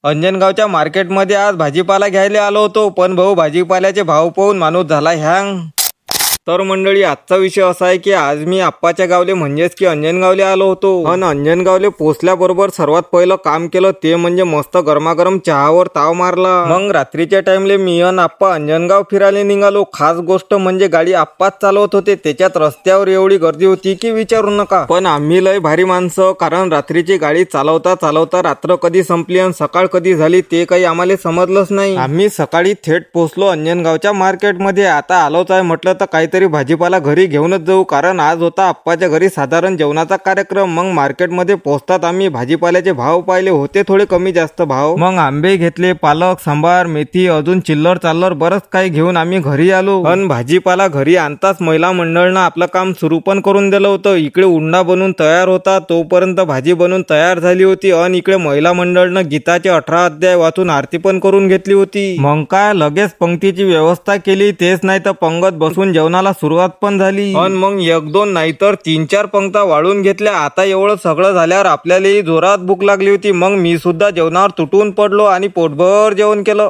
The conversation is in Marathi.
अंजनगावच्या मार्केटमध्ये आज भाजीपाला घ्यायला आलो होतो, पण भाऊ भाजीपाल्याचे भाव पाहून माणूस झाला हँग. तर मंडळी, आजचा विषय असा आहे की आज मी आप्पाच्या गावले म्हणजेच की अंजनगावले आलो होतो. आणि अंजनगावले पोचल्याबरोबर सर्वात पहिलं काम केलं ते म्हणजे मस्त गरमागरम चहावर ताव मारला. मग रात्रीच्या टाइमले मी आणि आप्पा अंजनगाव फिरायला निघालो. खास गोष्ट म्हणजे गाडी आप्पाच चालवत होते, त्याच्यात रस्त्यावर एवढी गर्दी होती की विचारू नका. पण आम्ही लय भारी माणसं, कारण रात्रीची गाडी चालवता चालवता रात्र कधी संपली आणि सकाळ कधी झाली ते काही आम्हाला समजलंच नाही. आम्ही सकाळी थेट पोहोचलो अंजनगावच्या मार्केटमध्ये. आता आलोच आहे म्हटलं तर काहीतरी भाजीपाला घरी घेऊनच जाऊ, कारण आज होता आप्पाच्या घरी साधारण जेवणाचा कार्यक्रम. मग मार्केटमध्ये पोहोचतात आम्ही भाजीपाल्याचे भाव पाहिले, होते थोडे कमी जास्त भाव. मग आंबे घेतले, पालक, सांबार, मेथी, अजून चिल्लर चाल्लर बरंच काही घेऊन आम्ही घरी आलो. पण भाजीपाला घरी आणताच महिला मंडळनं आपलं काम सुरू पण करून दिलं होतं. इकडे उंडा बनून तयार होता, तोपर्यंत भाजी बनून तयार झाली होती. आणि इकडे महिला मंडळनं गीताचे 18 अध्याय वाचून आरती पण करून घेतली होती. मग काय लगेच पंक्तीची व्यवस्था केली, तेच नाही तर पंगत बसून जेवणाला सुरुवात पण झाली. आणि मग 1-2 नाहीतर 3-4 पंक्ता वाढून घेतल्या. आता एवढं सगळं झाल्यावर आपल्यालाही जोरात भूक लागली होती. मग मी सुद्धा जेवणावर तुटून पडलो आणि पोटभर जेवण केलं.